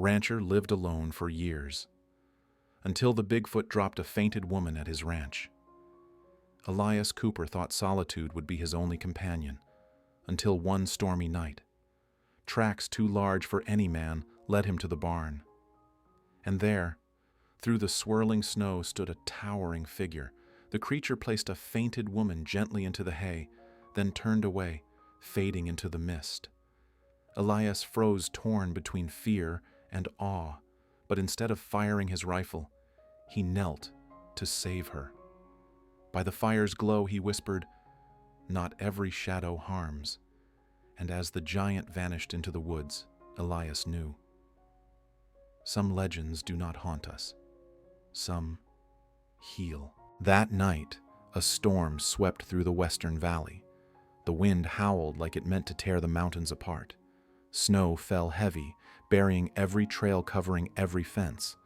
rancher lived alone for years, until the Bigfoot dropped a fainted woman at his ranch. Elias Cooper thought solitude would be his only companion, until one stormy night. Tracks too large for any man led him to the barn. And there, through the swirling snow, stood a towering figure. The creature placed a fainted woman gently into the hay, then turned away, fading into the mist. Elias froze, torn between fear and awe, but instead of firing his rifle, he knelt to save her. By the fire's glow, he whispered, "Not every shadow harms." And as the giant vanished into the woods, Elias knew. Some legends do not haunt us. Some heal. That night, a storm swept through the western valley. The wind howled like it meant to tear the mountains apart. Snow fell heavy, burying every trail, covering every fence.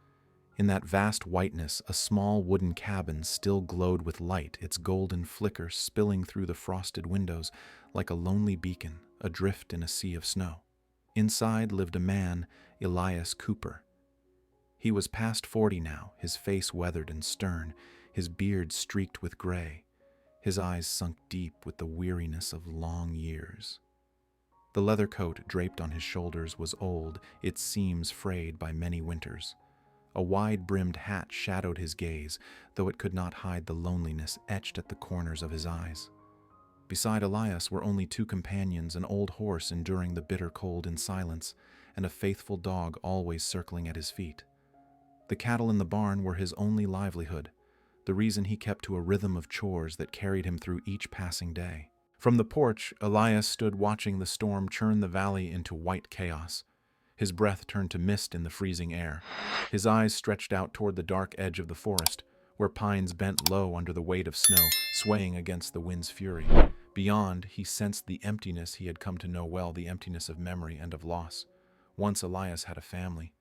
In that vast whiteness, a small wooden cabin still glowed with light, its golden flicker spilling through the frosted windows like a lonely beacon adrift in a sea of snow. Inside lived a man, Elias Cooper. He was past 40 now, his face weathered and stern, his beard streaked with gray, his eyes sunk deep with the weariness of long years. The leather coat draped on his shoulders was old, its seams frayed by many winters. A wide-brimmed hat shadowed his gaze, though it could not hide the loneliness etched at the corners of his eyes. Beside Elias were only two companions, an old horse enduring the bitter cold in silence, and a faithful dog always circling at his feet. The cattle in the barn were his only livelihood, the reason he kept to a rhythm of chores that carried him through each passing day. From the porch, Elias stood watching the storm churn the valley into white chaos. His breath turned to mist in the freezing air. His eyes stretched out toward the dark edge of the forest, where pines bent low under the weight of snow, swaying against the wind's fury. Beyond, he sensed the emptiness he had come to know well, the emptiness of memory and of loss. Once Elias had a family.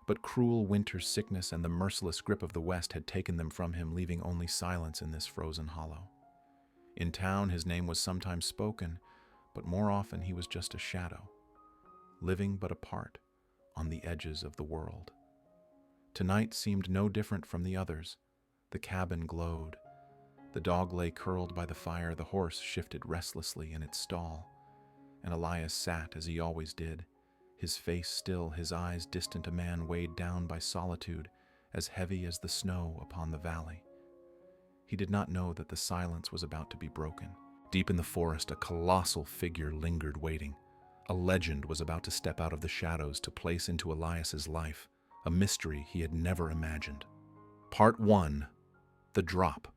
But cruel winter sickness and the merciless grip of the West had taken them from him, leaving only silence in this frozen hollow. In town, his name was sometimes spoken, but more often he was just a shadow, living but apart, on the edges of the world. Tonight seemed no different from the others. The cabin glowed. The dog lay curled by the fire, the horse shifted restlessly in its stall, and Elias sat as he always did, his face still, his eyes distant, a man weighed down by solitude, as heavy as the snow upon the valley. He did not know that the silence was about to be broken. Deep in the forest, a colossal figure lingered waiting. A legend was about to step out of the shadows to place into Elias's life a mystery he had never imagined. Part 1. The Drop.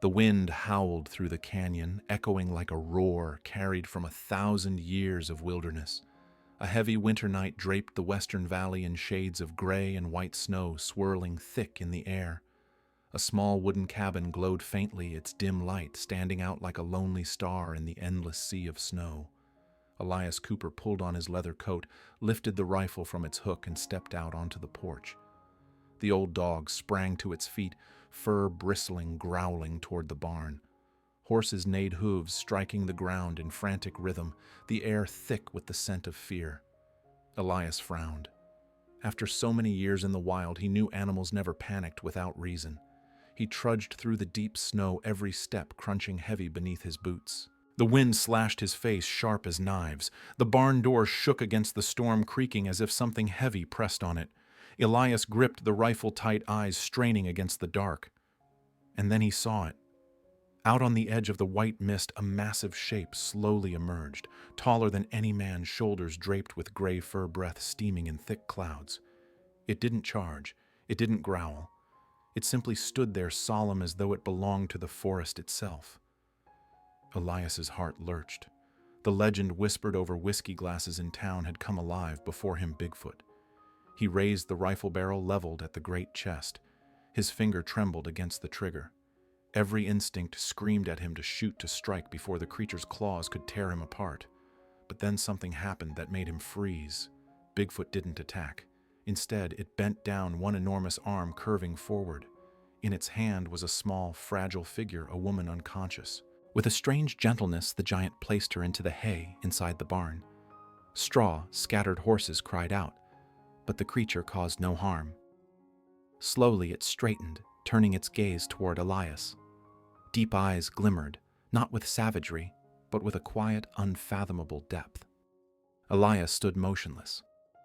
The wind howled through the canyon, echoing like a roar carried from 1,000 years of wilderness. A heavy winter night draped the western valley in shades of gray and white snow swirling thick in the air. A small wooden cabin glowed faintly, its dim light standing out like a lonely star in the endless sea of snow. Elias Cooper pulled on his leather coat, lifted the rifle from its hook, and stepped out onto the porch. The old dog sprang to its feet, fur bristling, growling toward the barn. Horses neighed, hooves striking the ground in frantic rhythm, the air thick with the scent of fear. Elias frowned. After so many years in the wild, he knew animals never panicked without reason. He trudged through the deep snow, every step crunching heavy beneath his boots. The wind slashed his face sharp as knives. The barn door shook against the storm, creaking as if something heavy pressed on it. Elias gripped the rifle tight, eyes straining against the dark. And then he saw it. Out on the edge of the white mist, a massive shape slowly emerged, taller than any man, shoulders draped with gray fur, breath steaming in thick clouds. It didn't charge. It didn't growl. It simply stood there, solemn as though it belonged to the forest itself. Elias's heart lurched. The legend whispered over whiskey glasses in town had come alive before him, Bigfoot. He raised the rifle barrel leveled at the great chest. His finger trembled against the trigger. Every instinct screamed at him to shoot, to strike before the creature's claws could tear him apart. But then something happened that made him freeze. Bigfoot didn't attack. Instead, it bent down, one enormous arm curving forward. In its hand was a small, fragile figure, a woman unconscious. With a strange gentleness, the giant placed her into the hay inside the barn. Straw, scattered horses cried out. but the creature caused no harm. Slowly it straightened, turning its gaze toward Elias. Deep eyes glimmered, not with savagery, but with a quiet, unfathomable depth. Elias stood motionless.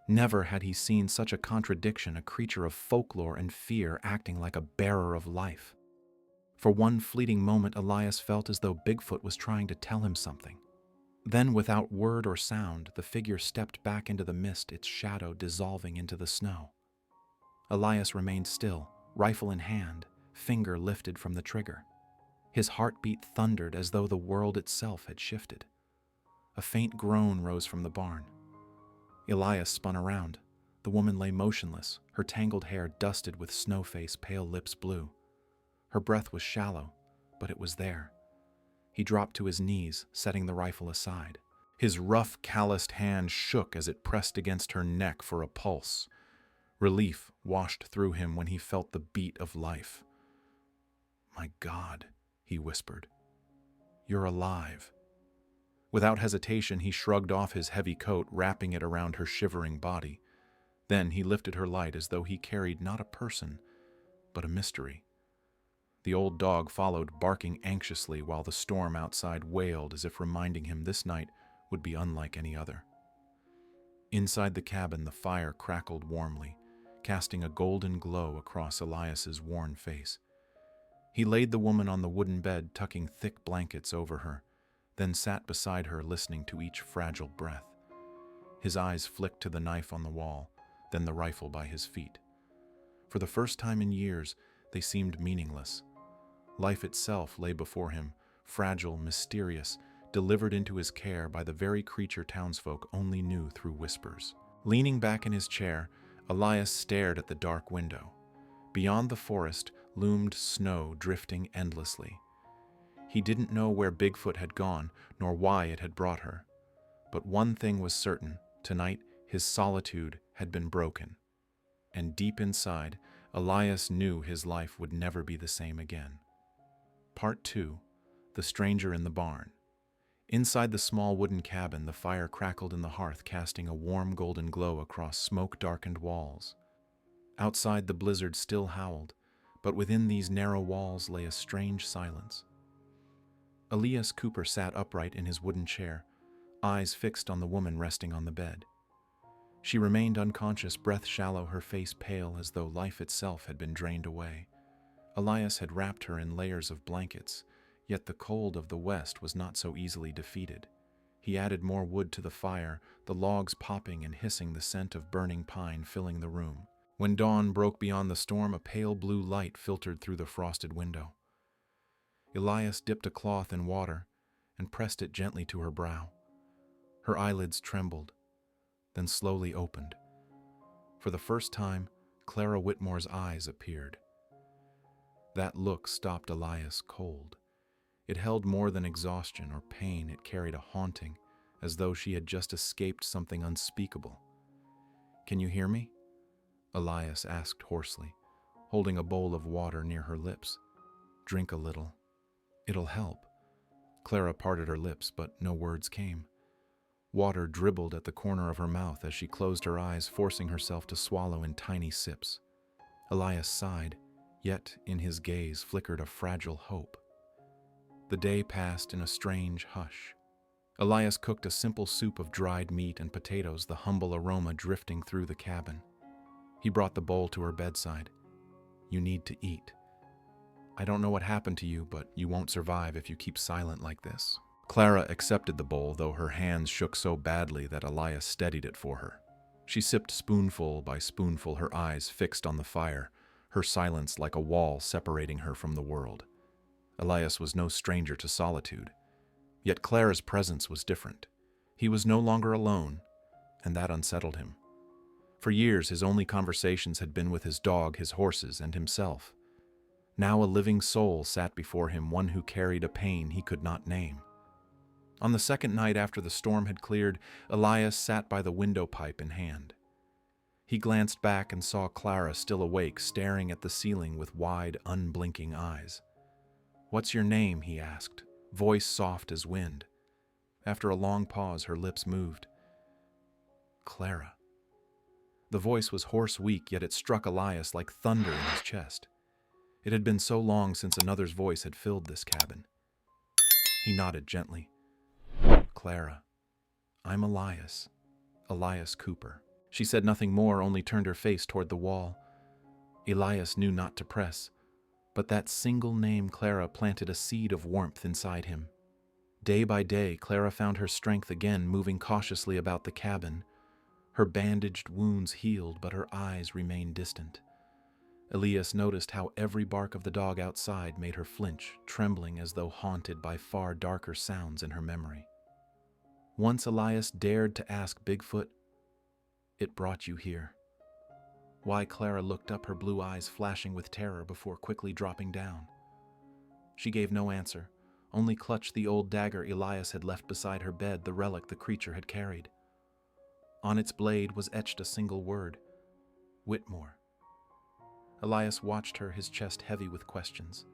Never had he seen such a contradiction, a creature of folklore and fear acting like a bearer of life. For one fleeting moment, Elias felt as though Bigfoot was trying to tell him something. Then, without word or sound, the figure stepped back into the mist, its shadow dissolving into the snow. Elias remained still, rifle in hand, finger lifted from the trigger. His heartbeat thundered as though the world itself had shifted. A faint groan rose from the barn. Elias spun around. The woman lay motionless, her tangled hair dusted with snow-face, pale lips blue. Her breath was shallow, but it was there. He dropped to his knees, setting the rifle aside. His rough, calloused hand shook as it pressed against her neck for a pulse. Relief washed through him when he felt the beat of life. "My God," he whispered. "You're alive." Without hesitation, he shrugged off his heavy coat, wrapping it around her shivering body. Then he lifted her light as though he carried not a person, but a mystery. The old dog followed, barking anxiously while the storm outside wailed as if reminding him this night would be unlike any other. Inside the cabin, the fire crackled warmly, casting a golden glow across Elias's worn face. He laid the woman on the wooden bed, tucking thick blankets over her, then sat beside her, listening to each fragile breath. His eyes flicked to the knife on the wall, then the rifle by his feet. For the first time in years, they seemed meaningless. Life itself lay before him, fragile, mysterious, delivered into his care by the very creature townsfolk only knew through whispers. Leaning back in his chair, Elias stared at the dark window. Beyond the forest loomed snow drifting endlessly. He didn't know where Bigfoot had gone, nor why it had brought her. But one thing was certain: tonight his solitude had been broken. And deep inside, Elias knew his life would never be the same again. Part 2. The Stranger in the Barn. Inside the small wooden cabin, the fire crackled in the hearth, casting a warm golden glow across smoke-darkened walls. Outside, the blizzard still howled, but within these narrow walls lay a strange silence. Elias Cooper sat upright in his wooden chair, eyes fixed on the woman resting on the bed. She remained unconscious, breath shallow, her face pale as though life itself had been drained away. Elias had wrapped her in layers of blankets, yet the cold of the west was not so easily defeated. He added more wood to the fire, the logs popping and hissing, the scent of burning pine filling the room. When dawn broke beyond the storm, a pale blue light filtered through the frosted window. Elias dipped a cloth in water and pressed it gently to her brow. Her eyelids trembled, then slowly opened. For the first time, Clara Whitmore's eyes appeared. That look stopped Elias cold. It held more than exhaustion or pain. It carried a haunting, as though she had just escaped something unspeakable. "Can you hear me?" Elias asked hoarsely, holding a bowl of water near her lips. "Drink a little. It'll help." Clara parted her lips, but no words came. Water dribbled at the corner of her mouth as she closed her eyes, forcing herself to swallow in tiny sips. Elias sighed, yet in his gaze flickered a fragile hope. The day passed in a strange hush. Elias cooked a simple soup of dried meat and potatoes, the humble aroma drifting through the cabin. He brought the bowl to her bedside. "You need to eat. I don't know what happened to you, but you won't survive if you keep silent like this." Clara accepted the bowl, though her hands shook so badly that Elias steadied it for her. She sipped spoonful by spoonful, her eyes fixed on the fire, her silence like a wall separating her from the world. Elias was no stranger to solitude. Yet Clara's presence was different. He was no longer alone, and that unsettled him. For years, his only conversations had been with his dog, his horses, and himself. Now a living soul sat before him, one who carried a pain he could not name. On the second night after the storm had cleared, Elias sat by the window, pipe in hand. He glanced back and saw Clara still awake, staring at the ceiling with wide, unblinking eyes. "What's your name?" he asked, voice soft as wind. After a long pause, her lips moved. "Clara." The voice was hoarse, weak, yet it struck Elias like thunder in his chest. It had been so long since another's voice had filled this cabin. He nodded gently. "Clara, I'm Elias. Elias Cooper." She said nothing more, only turned her face toward the wall. Elias knew not to press, but that single name Clara planted a seed of warmth inside him. Day by day, Clara found her strength again, moving cautiously about the cabin. Her bandaged wounds healed, but her eyes remained distant. Elias noticed how every bark of the dog outside made her flinch, trembling as though haunted by far darker sounds in her memory. Once Elias dared to ask Bigfoot, "It brought you here." Why? Clara looked up, her blue eyes flashing with terror before quickly dropping down. She gave no answer, only clutched the old dagger Elias had left beside her bed, the relic the creature had carried. On its blade was etched a single word: Whitmore. Elias watched her, his chest heavy with questions.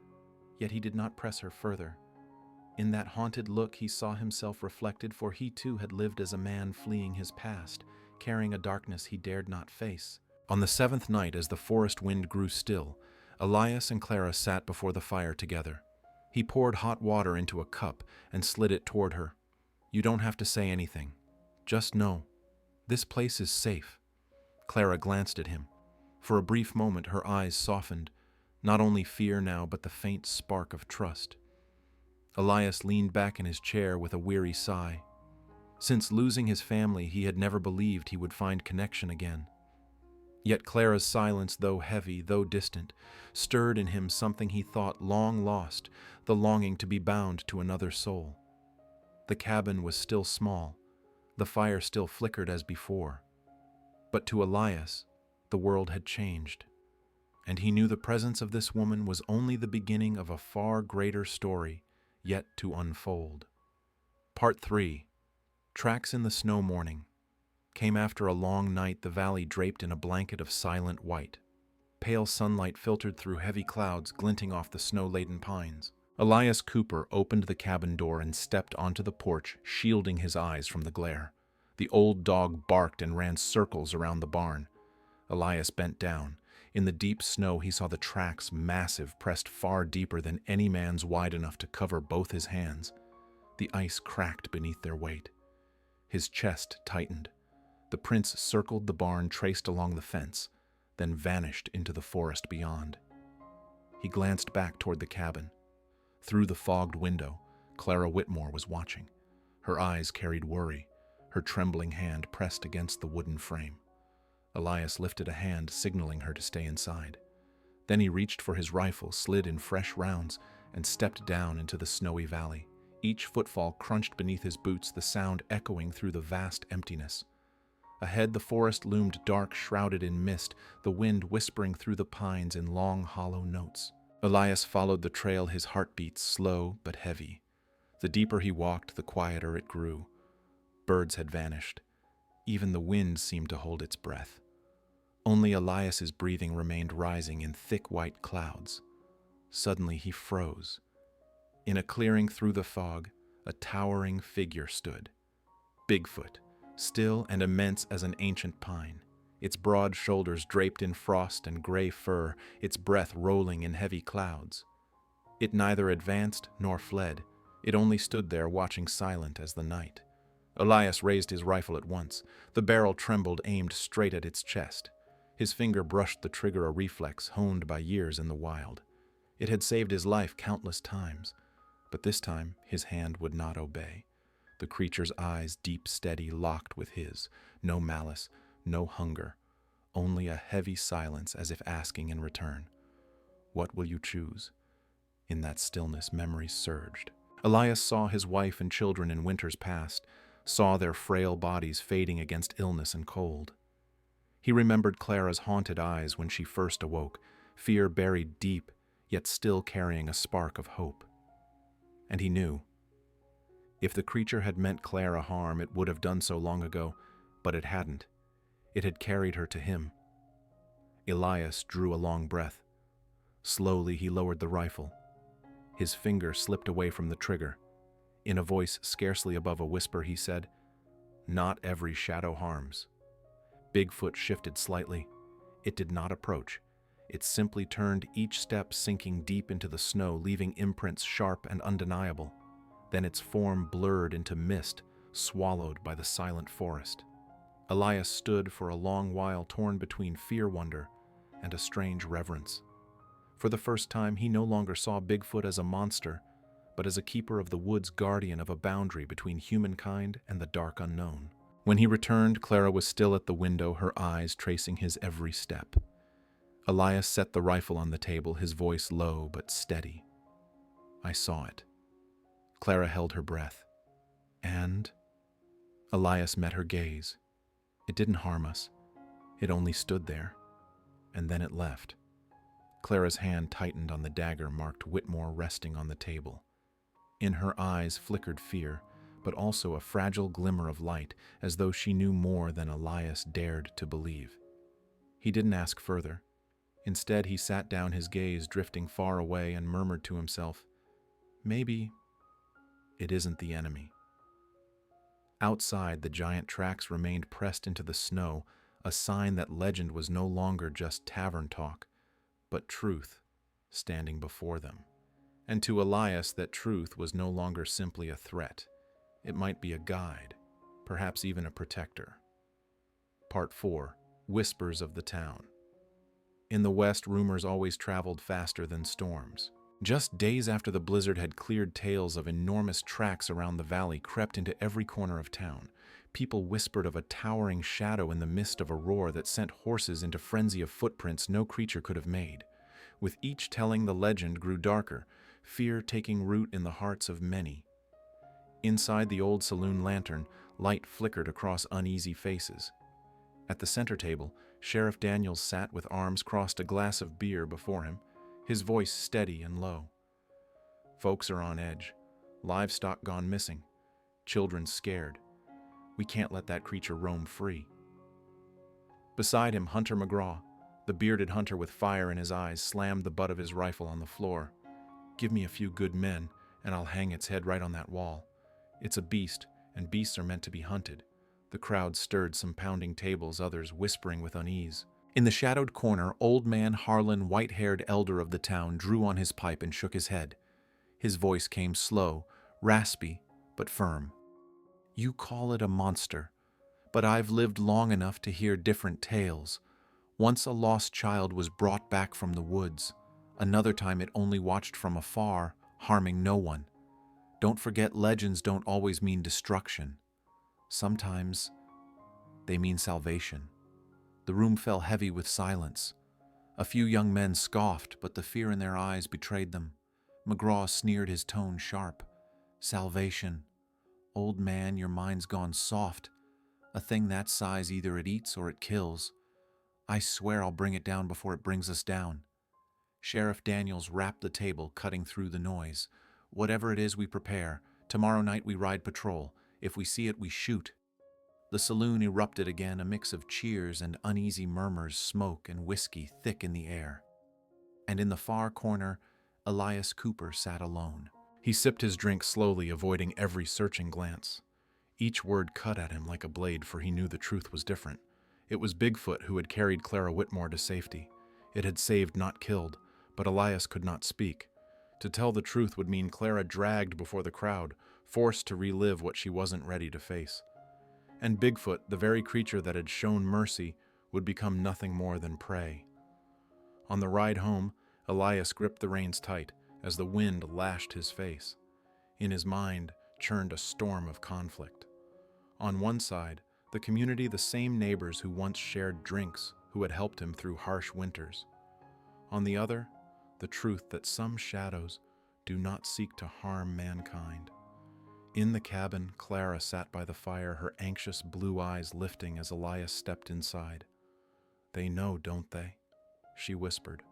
Yet he did not press her further. In that haunted look he saw himself reflected, for he too had lived as a man fleeing his past, carrying a darkness he dared not face. On the 7th night, as the forest wind grew still, Elias and Clara sat before the fire together. He poured hot water into a cup and slid it toward her. "You don't have to say anything. Just know, this place is safe." Clara glanced at him. For a brief moment her eyes softened, not only fear now, but the faint spark of trust. Elias leaned back in his chair with a weary sigh. Since losing his family, he had never believed he would find connection again. Yet Clara's silence, though heavy, though distant, stirred in him something he thought long lost, the longing to be bound to another soul. The cabin was still small, the fire still flickered as before. But to Elias, the world had changed, and he knew the presence of this woman was only the beginning of a far greater story yet to unfold. Part 3. Tracks in the Snow Morning. Came after a long night, the valley draped in a blanket of silent white. Pale sunlight filtered through heavy clouds, glinting off the snow-laden pines. Elias Cooper opened the cabin door and stepped onto the porch, shielding his eyes from the glare. The old dog barked and ran circles around the barn. Elias bent down. In the deep snow he saw the tracks, massive, pressed far deeper than any man's, wide enough to cover both his hands. The ice cracked beneath their weight. His chest tightened. The prints circled the barn, traced along the fence, then vanished into the forest beyond. He glanced back toward the cabin. Through the fogged window, Clara Whitmore was watching. Her eyes carried worry, her trembling hand pressed against the wooden frame. Elias lifted a hand, signaling her to stay inside. Then he reached for his rifle, slid in fresh rounds, and stepped down into the snowy valley. Each footfall crunched beneath his boots, the sound echoing through the vast emptiness. Ahead, the forest loomed dark, shrouded in mist, the wind whispering through the pines in long, hollow notes. Elias followed the trail, his heartbeats slow but heavy. The deeper he walked, the quieter it grew. Birds had vanished. Even the wind seemed to hold its breath. Only Elias's breathing remained, rising in thick white clouds. Suddenly he froze. In a clearing through the fog, a towering figure stood. Bigfoot, still and immense as an ancient pine, its broad shoulders draped in frost and gray fur, its breath rolling in heavy clouds. It neither advanced nor fled. It only stood there, watching, silent as the night. Elias raised his rifle at once. The barrel trembled, aimed straight at its chest. His finger brushed the trigger, a reflex honed by years in the wild. It had saved his life countless times, but this time his hand would not obey. The creature's eyes, deep, steady, locked with his. No malice, no hunger, only a heavy silence, as if asking in return, "What will you choose?" In that stillness, memories surged. Elias saw his wife and children in winters past, saw their frail bodies fading against illness and cold. He remembered Clara's haunted eyes when she first awoke, fear buried deep, yet still carrying a spark of hope. And he knew, if the creature had meant Clara harm, it would have done so long ago, but it hadn't. It had carried her to him. Elias drew a long breath. Slowly he lowered the rifle. His finger slipped away from the trigger. In a voice scarcely above a whisper, he said, "Not every shadow harms." Bigfoot shifted slightly. It did not approach. It simply turned, each step sinking deep into the snow, leaving imprints sharp and undeniable. Then its form blurred into mist, swallowed by the silent forest. Elias stood for a long while, torn between fear-wonder and a strange reverence. For the first time, he no longer saw Bigfoot as a monster, but as a keeper of the woods, guardian of a boundary between humankind and the dark unknown. When he returned, Clara was still at the window, her eyes tracing his every step. Elias set the rifle on the table, his voice low but steady. "I saw it." Clara held her breath. "And?" Elias met her gaze. "It didn't harm us. It only stood there. And then it left." Clara's hand tightened on the dagger marked Whitmore resting on the table. In her eyes flickered fear, but also a fragile glimmer of light, as though she knew more than Elias dared to believe. He didn't ask further. Instead, he sat down, his gaze drifting far away, and murmured to himself, "Maybe it isn't the enemy." Outside, the giant tracks remained pressed into the snow, a sign that legend was no longer just tavern talk, but truth standing before them. And to Elias, that truth was no longer simply a threat. It might be a guide, perhaps even a protector. Part 4. Whispers of the Town. In the West, rumors always traveled faster than storms. Just days after the blizzard had cleared, tales of enormous tracks around the valley crept into every corner of town. People whispered of a towering shadow in the midst of a roar that sent horses into frenzy of footprints no creature could have made. With each telling, the legend grew darker, fear taking root in the hearts of many. Inside the old saloon lantern, light flickered across uneasy faces. At the center table, Sheriff Daniels sat with arms crossed, a glass of beer before him, his voice steady and low. "Folks are on edge. Livestock gone missing. Children scared. We can't let that creature roam free." Beside him, Hunter McGraw, the bearded hunter with fire in his eyes, slammed the butt of his rifle on the floor. "Give me a few good men, and I'll hang its head right on that wall. It's a beast, and beasts are meant to be hunted." The crowd stirred, some pounding tables, others whispering with unease. In the shadowed corner, old man Harlan, white-haired elder of the town, drew on his pipe and shook his head. His voice came slow, raspy, but firm. "You call it a monster, but I've lived long enough to hear different tales. Once a lost child was brought back from the woods. Another time it only watched from afar, harming no one. Don't forget, legends don't always mean destruction. Sometimes they mean salvation." The room fell heavy with silence. A few young men scoffed, but the fear in their eyes betrayed them. McGraw sneered, his tone sharp. "Salvation. Old man, your mind's gone soft. A thing that size, either it eats or it kills. I swear I'll bring it down before it brings us down." Sheriff Daniels rapped the table, cutting through the noise. "Whatever it is, we prepare. Tomorrow night we ride patrol. If we see it, we shoot." The saloon erupted again, a mix of cheers and uneasy murmurs, smoke and whiskey thick in the air. And in the far corner, Elias Cooper sat alone. He sipped his drink slowly, avoiding every searching glance. Each word cut at him like a blade, for he knew the truth was different. It was Bigfoot who had carried Clara Whitmore to safety. It had saved, not killed, but Elias could not speak. To tell the truth would mean Clara dragged before the crowd, forced to relive what she wasn't ready to face. And Bigfoot, the very creature that had shown mercy, would become nothing more than prey. On the ride home, Elias gripped the reins tight as the wind lashed his face. In his mind churned a storm of conflict. On one side, the community, the same neighbors who once shared drinks, who had helped him through harsh winters. On the other, the truth that some shadows do not seek to harm mankind. In the cabin, Clara sat by the fire, her anxious blue eyes lifting as Elias stepped inside. "They know, don't they?" she whispered.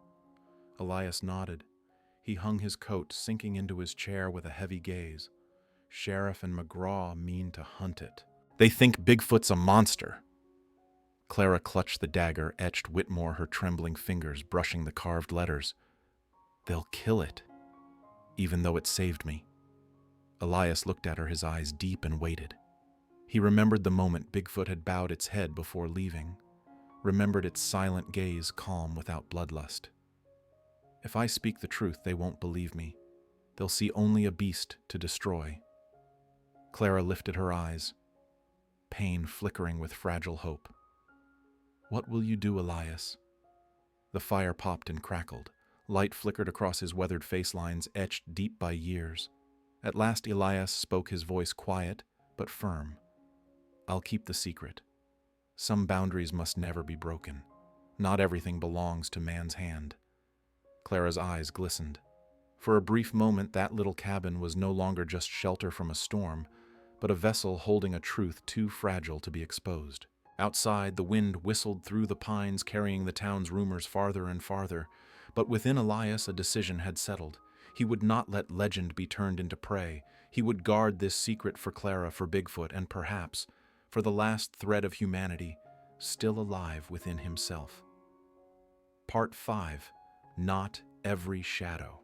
Elias nodded. He hung his coat, sinking into his chair with a heavy gaze. "Sheriff and McGraw mean to hunt it. They think Bigfoot's a monster." Clara clutched the dagger, etched Whitmore, her trembling fingers brushing the carved letters. "They'll kill it, even though it saved me." Elias looked at her, his eyes deep, and waited. He remembered the moment Bigfoot had bowed its head before leaving. remembered its silent gaze calm without bloodlust. If I speak the truth, they won't believe me. They'll see only a beast to destroy. Clara lifted her eyes, pain flickering with fragile hope. What will you do, Elias? The fire popped and crackled. Light flickered across his weathered face lines, etched deep by years. At last Elias spoke, his voice quiet but firm. I'll keep the secret. Some boundaries must never be broken. Not everything belongs to man's hand. Clara's eyes glistened. For a brief moment, that little cabin was no longer just shelter from a storm, but a vessel holding a truth too fragile to be exposed. Outside, the wind whistled through the pines, carrying the town's rumors farther and farther. But within Elias, a decision had settled. He would not let legend be turned into prey. He would guard this secret for Clara, for Bigfoot, and perhaps for the last thread of humanity still alive within himself. Part 5. Not Every Shadow.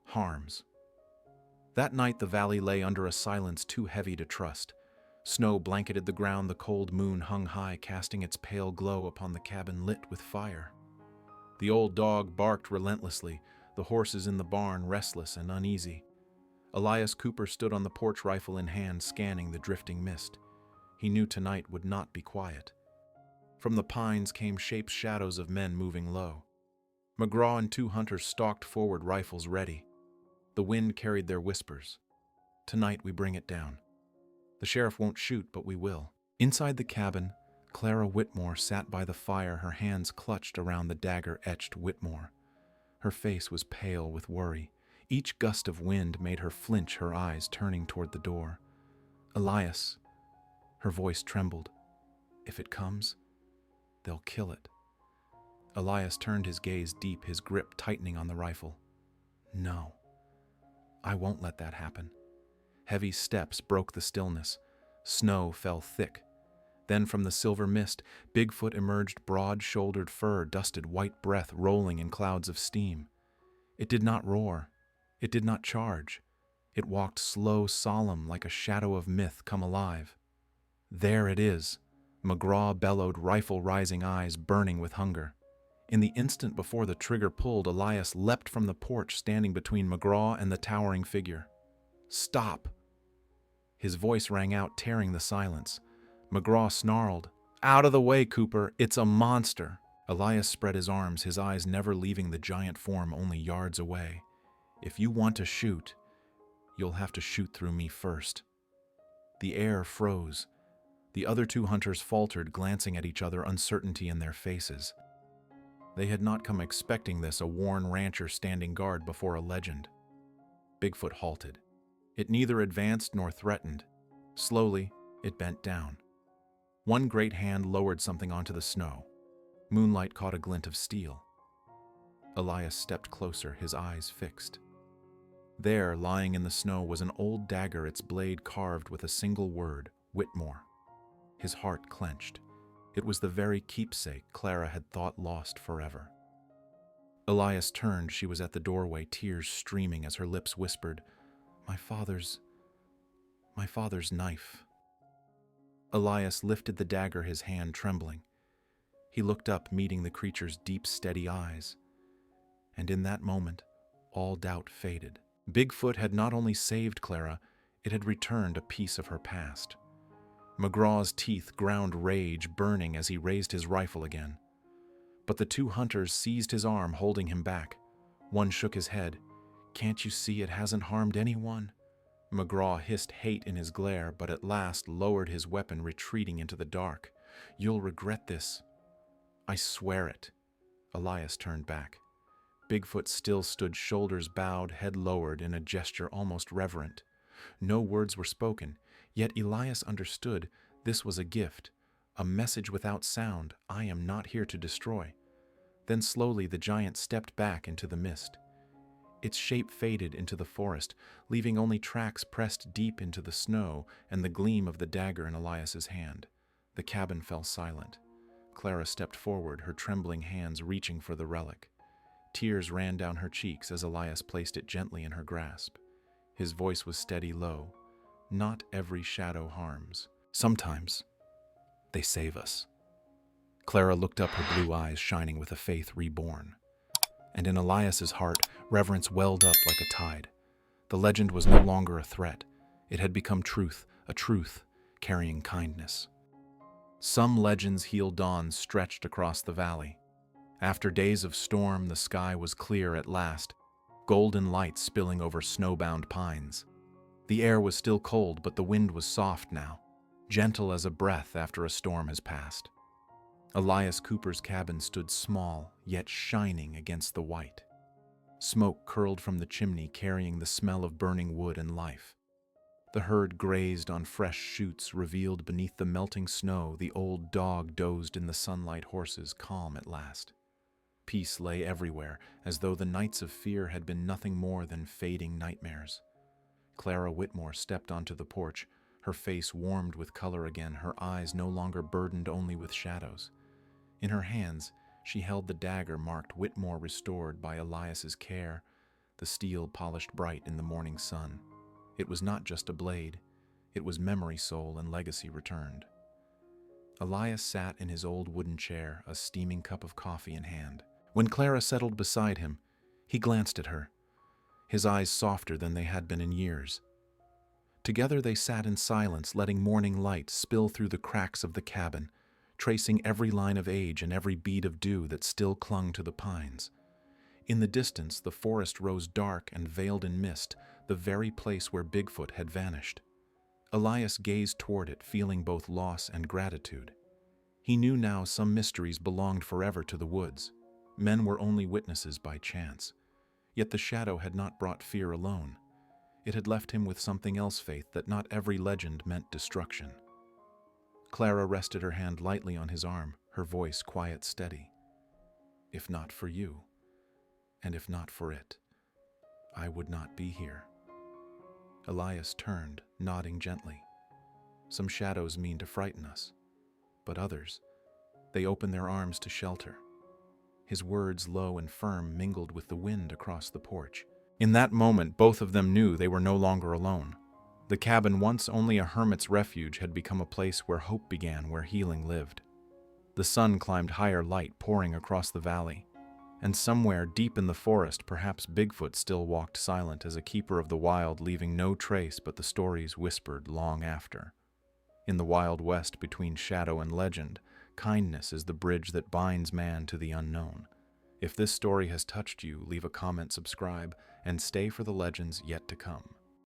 Harms. That night the valley lay under a silence too heavy to trust. Snow blanketed the ground, the cold moon hung high, casting its pale glow upon the cabin lit with fire. The old dog barked relentlessly, the horses in the barn restless and uneasy. Elias Cooper stood on the porch, rifle in hand, scanning the drifting mist. He knew tonight would not be quiet. From the pines came shapes, shadows of men moving low. McGraw and 2 hunters stalked forward, rifles ready. The wind carried their whispers. Tonight we bring it down. The sheriff won't shoot, but we will. Inside the cabin, Clara Whitmore sat by the fire, her hands clutched around the dagger-etched Whitmore. Her face was pale with worry. Each gust of wind made her flinch, her eyes turning toward the door. Elias, her voice trembled. If it comes, they'll kill it. Elias turned his gaze deep, his grip tightening on the rifle. No, I won't let that happen. Heavy steps broke the stillness. Snow fell thick. Then from the silver mist, Bigfoot emerged, broad-shouldered fur, dusted white breath rolling in clouds of steam. It did not roar. It did not charge. It walked slow, solemn, like a shadow of myth come alive. There it is, McGraw bellowed, rifle rising, eyes burning with hunger. In the instant before the trigger pulled, Elias leapt from the porch, standing between McGraw and the towering figure. Stop! His voice rang out, tearing the silence. McGraw snarled, Out of the way, Cooper! It's a monster! Elias spread his arms, his eyes never leaving the giant form only yards away. If you want to shoot, you'll have to shoot through me first. The air froze. The other 2 hunters faltered, glancing at each other, uncertainty in their faces. They had not come expecting this, a worn rancher standing guard before a legend. Bigfoot halted. It neither advanced nor threatened. Slowly, it bent down. One great hand lowered something onto the snow. Moonlight caught a glint of steel. Elias stepped closer, his eyes fixed. There, lying in the snow, was an old dagger, its blade carved with a single word, Whitmore. His heart clenched. It was the very keepsake Clara had thought lost forever. Elias turned. She was at the doorway, tears streaming as her lips whispered, My father's knife." Elias lifted the dagger, his hand trembling. He looked up, meeting the creature's deep, steady eyes. And in that moment, all doubt faded. Bigfoot had not only saved Clara, it had returned a piece of her past. McGraw's teeth ground rage, burning as he raised his rifle again. But the 2 hunters seized his arm, holding him back. One shook his head. "Can't you see it hasn't harmed anyone?" McGraw hissed hate in his glare, but at last lowered his weapon, retreating into the dark. "You'll regret this." "I swear it." Elias turned back. Bigfoot still stood, shoulders bowed, head lowered, in a gesture almost reverent. No words were spoken, yet Elias understood this was a gift, a message without sound. I am not here to destroy. Then slowly the giant stepped back into the mist. Its shape faded into the forest, leaving only tracks pressed deep into the snow and the gleam of the dagger in Elias's hand. The cabin fell silent. Clara stepped forward, her trembling hands reaching for the relic. Tears ran down her cheeks as Elias placed it gently in her grasp. His voice was steady, low. "Not every shadow harms. Sometimes they save us." Clara looked up, her blue eyes shining with a faith reborn. And in Elias's heart, reverence welled up like a tide. The legend was no longer a threat. It had become truth, a truth carrying kindness. Some legends heal dawns stretched across the valley. After days of storm, the sky was clear at last, golden light spilling over snowbound pines. The air was still cold, but the wind was soft now, gentle as a breath after a storm has passed. Elias Cooper's cabin stood small, yet shining against the white. Smoke curled from the chimney, carrying the smell of burning wood and life. The herd grazed on fresh shoots, revealed beneath the melting snow. The old dog dozed in the sunlight, horses calm at last. Peace lay everywhere, as though the nights of fear had been nothing more than fading nightmares. Clara Whitmore stepped onto the porch, her face warmed with color again, her eyes no longer burdened only with shadows. In her hands, she held the dagger marked Whitmore restored by Elias's care, the steel polished bright in the morning sun. It was not just a blade, it was memory, soul, and legacy returned. Elias sat in his old wooden chair, a steaming cup of coffee in hand. When Clara settled beside him, he glanced at her, his eyes softer than they had been in years. Together they sat in silence, letting morning light spill through the cracks of the cabin, tracing every line of age and every bead of dew that still clung to the pines. In the distance, the forest rose dark and veiled in mist, the very place where Bigfoot had vanished. Elias gazed toward it, feeling both loss and gratitude. He knew now some mysteries belonged forever to the woods. Men were only witnesses by chance. Yet the shadow had not brought fear alone. It had left him with something else, faith that not every legend meant destruction. Clara rested her hand lightly on his arm, her voice quiet, steady. If not for you, and if not for it, I would not be here. Elias turned, nodding gently. Some shadows mean to frighten us, but others, they open their arms to shelter. His words, low and firm, mingled with the wind across the porch. In that moment, both of them knew they were no longer alone. The cabin, once only a hermit's refuge, had become a place where hope began, where healing lived. The sun climbed higher, light pouring across the valley. And somewhere deep in the forest, perhaps Bigfoot still walked silent as a keeper of the wild, leaving no trace but the stories whispered long after. In the Wild West, between shadow and legend, kindness is the bridge that binds man to the unknown. If this story has touched you, leave a comment, subscribe, and stay for the legends yet to come.